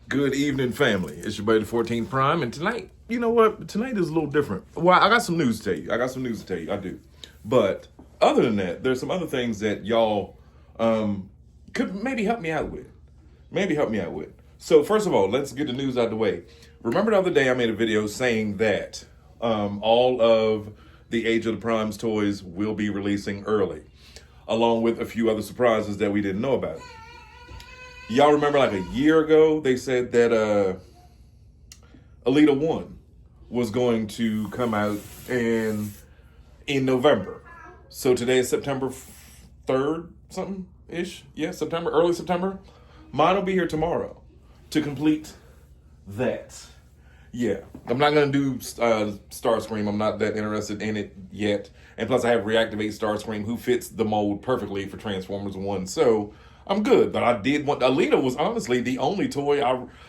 Good evening, family. It's your buddy, the 14th Prime, and tonight, you know what? Tonight is a little different. Well, I got some news to tell you. I do. But other than that, there's some other things that y'all could maybe help me out with. So first of all, let's get the news out of the way. Remember the other day I made a video saying that all of the Age of the Primes toys will be releasing early, along with a few other surprises that we didn't know about. Y'all remember like a year ago, they said that Alita 1 was going to come out in November. So today is September 3rd, something-ish. Yeah, early September. Mine will be here tomorrow to complete that. Yeah, I'm not going to do Starscream. I'm not that interested in it yet. And plus I have Reactivate Starscream, who fits the mold perfectly for Transformers 1. So I'm good, but I did want... Alita was honestly the only toy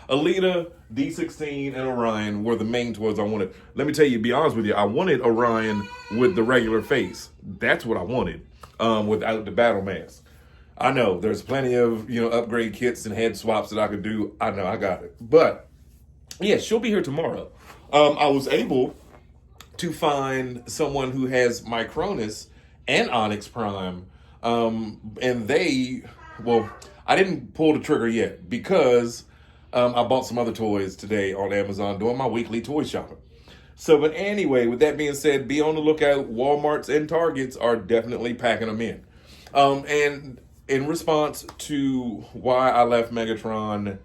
Alita, D16, and Orion were the main toys I wanted. Let me tell you, be honest with you, I wanted Orion with the regular face. That's what I wanted, without the battle mask. I know, there's plenty of, upgrade kits and head swaps that I could do. I know, I got it. But, yeah, she'll be here tomorrow. I was able to find someone who has Micronus and Onyx Prime, and they... Well, I didn't pull the trigger yet because I bought some other toys today on Amazon doing my weekly toy shopping. So, but anyway, with that being said, be on the lookout. Walmarts and Targets are definitely packing them in. And in response to why I left Megatron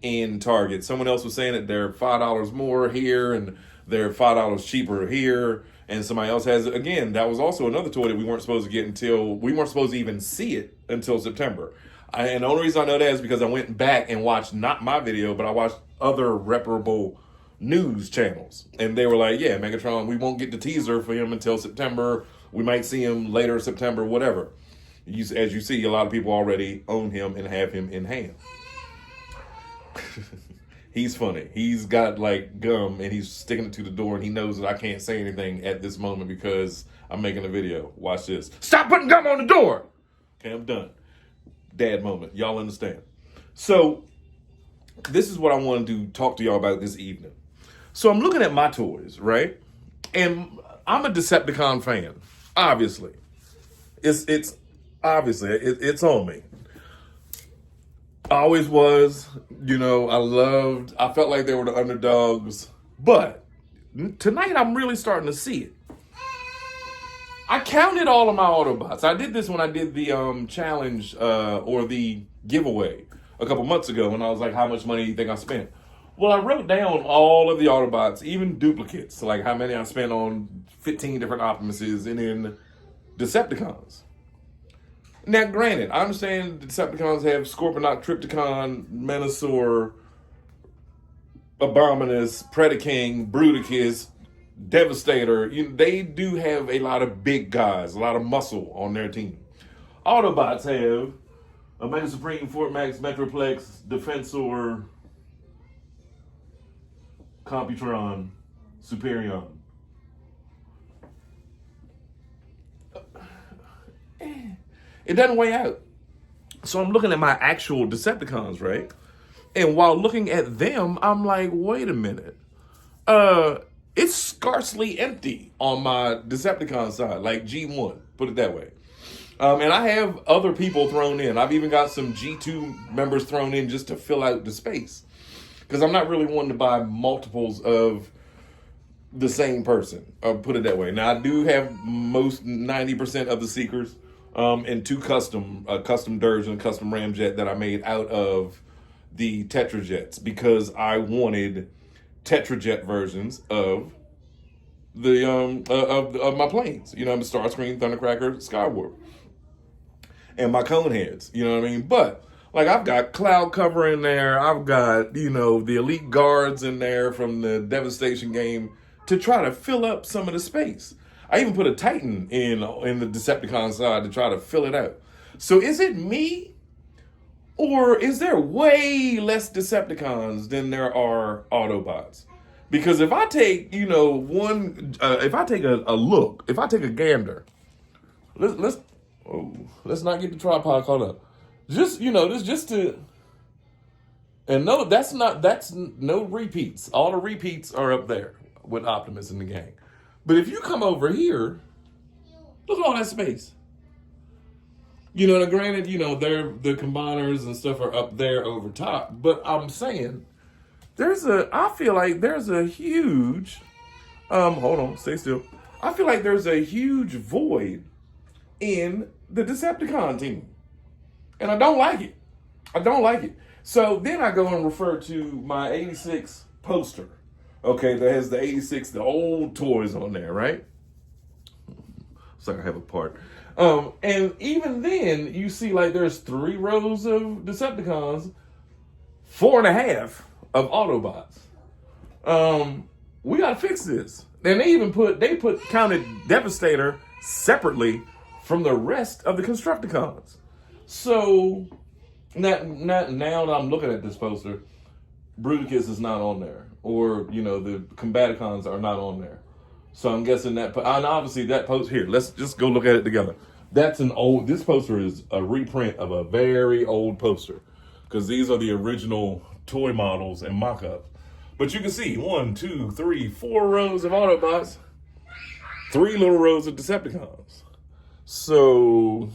in Target, someone else was saying that they're $5 more here and they're $5 cheaper here. And somebody else has it. Again, that was also another toy that we weren't supposed to get we weren't supposed to even see it until September. And the only reason I know that is because I went back and watched not my video, but I watched other reputable news channels. And they were like, yeah, Megatron, we won't get the teaser for him until September. We might see him later September, whatever. As you see, a lot of people already own him and have him in hand. He's funny. He's got like gum and he's sticking it to the door and he knows that I can't say anything at this moment because I'm making a video. Watch this. Stop putting gum on the door. Okay, I'm done. Dad moment. Y'all understand. So this is what I wanted to talk to y'all about this evening. So I'm looking at my toys, right? And I'm a Decepticon fan. Obviously. It's obviously it's on me. I always was, I felt like they were the underdogs, but tonight I'm really starting to see it. I counted all of my Autobots. I did this when I did the challenge or the giveaway a couple months ago, and I was like, how much money do you think I spent? Well, I wrote down all of the Autobots, even duplicates, like how many I spent on 15 different Optimuses and then Decepticons. Now, granted, I understand the Decepticons have Scorponok, Trypticon, Menasor, Abominus, Predaking, Bruticus, Devastator. They do have a lot of big guys, a lot of muscle on their team. Autobots have Omega Supreme, Fort Max, Metroplex, Defensor, Computron, Superion. It doesn't weigh out. So I'm looking at my actual Decepticons, right? And while looking at them, I'm like, wait a minute. It's scarcely empty on my Decepticon side, like G1, put it that way. And I have other people thrown in. I've even got some G2 members thrown in just to fill out the space. Because I'm not really wanting to buy multiples of the same person, put it that way. Now, I do have most 90% of the Seekers. And two custom Dirge and a custom Ramjet that I made out of the Tetrajets because I wanted Tetrajet versions of the of my planes. The Starscream, Thundercracker, Skywarp, and my Coneheads. You know what I mean? But like I've got Cloud Cover in there. I've got the Elite Guards in there from the Devastation game to try to fill up some of the space. I even put a Titan in the Decepticon side to try to fill it out. So is it me? Or is there way less Decepticons than there are Autobots? Because if I take, if I take a gander, let's not get the tripod caught up. Just, just to And no, that's no repeats. All the repeats are up there with Optimus in the gang. But if you come over here, look at all that space. You know, granted, you know, the combiners and stuff are up there over top. But I'm saying I feel like there's a huge, hold on, stay still. I feel like there's a huge void in the Decepticon team. And I don't like it. I don't like it. So then I go and refer to my 86 poster. Okay, that has the 86, the old toys on there, right? It's like I have a part. And even then, you see like there's 3 rows of Decepticons, 4.5 of Autobots. We gotta fix this. And they counted Devastator separately from the rest of the Constructicons. So now that I'm looking at this poster, Bruticus is not on there, or you know the Combaticons are not on there. So I'm guessing that, and obviously that poster here. Let's just go look at it together. This poster is a reprint of a very old poster because these are the original toy models and mock-ups. But you can see 1, 2, 3, 4 rows of Autobots, 3 little rows of Decepticons. So,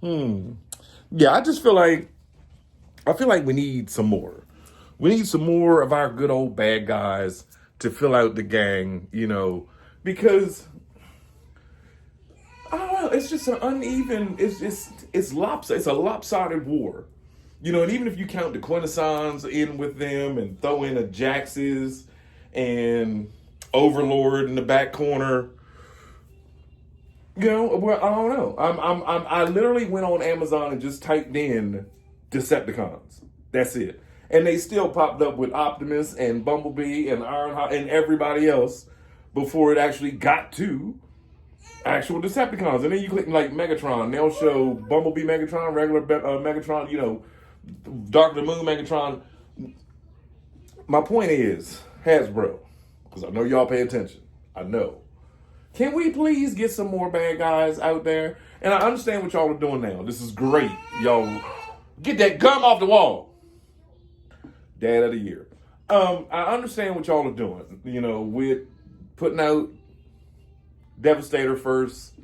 yeah, I feel like we need some more. We need some more of our good old bad guys to fill out the gang, you know, because I don't know, it's just an uneven, it's lopsided, it's a lopsided war. You know, and even if you count the Quintessons in with them and throw in a Jax's and Overlord in the back corner, you know, well, I don't know. I literally went on Amazon and just typed in Decepticons. That's it. And they still popped up with Optimus and Bumblebee and Ironheart and everybody else before it actually got to actual Decepticons. And then you click like Megatron. And they'll show Bumblebee Megatron, regular Megatron, you know, Dark of the Moon Megatron. My point is, Hasbro, because I know y'all pay attention. I know. Can we please get some more bad guys out there? And I understand what y'all are doing now. This is great. Y'all get that gum off the wall. Dad of the year. I understand what y'all are doing. You know, with putting out Devastator first,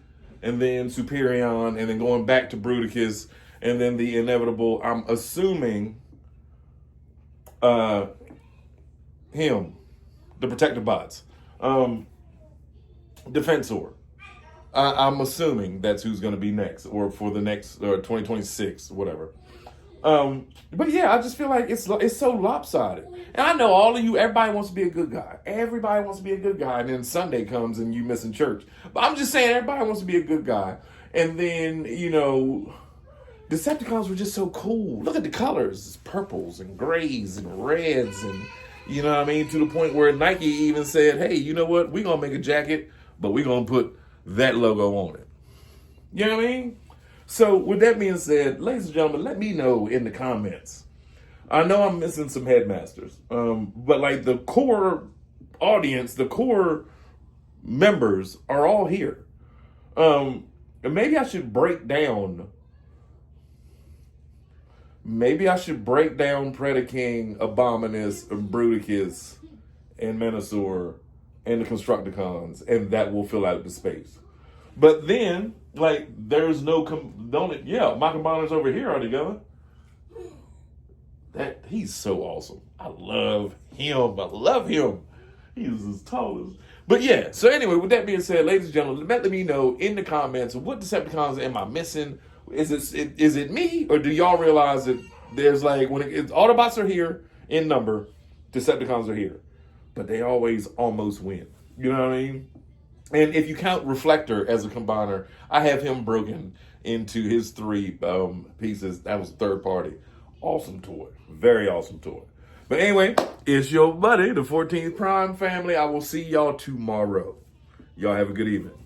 and then Superion, and then going back to Bruticus, and then the inevitable, I'm assuming, him, the Protector Bots. Defensor. I'm assuming that's who's going to be next, or for the next 2026, whatever. But yeah, I just feel like it's so lopsided. And I know all of you, everybody wants to be a good guy. Everybody wants to be a good guy, and then Sunday comes and you missing church. But I'm just saying, everybody wants to be a good guy. And then, you know, Decepticons were just so cool. Look at the colors. It's purples and grays and reds and, you know what I mean? To the point where Nike even said, hey, you know what? We're going to make a jacket, but we're going to put that logo on it. You know what I mean? So with that being said, ladies and gentlemen, let me know in the comments. I know I'm missing some headmasters, but like the core audience, the core members are all here. And maybe I should break down Predaking, Abominus, Bruticus, and Menasor, and the Constructicons, and that will fill out the space. But then, like, there's no, my combiners over here are together. He's so awesome. I love him. He's as tall as. But yeah, so anyway, with that being said, ladies and gentlemen, let me know in the comments, what Decepticons am I missing? Is it me, or do y'all realize that there's like, when Autobots are here in number, Decepticons are here, but they always almost win. You know what I mean? And if you count Reflector as a combiner, I have him broken into his 3 pieces. That was third party. Awesome toy. Very awesome toy. But anyway, it's your buddy, the 14th Prime family. I will see y'all tomorrow. Y'all have a good evening.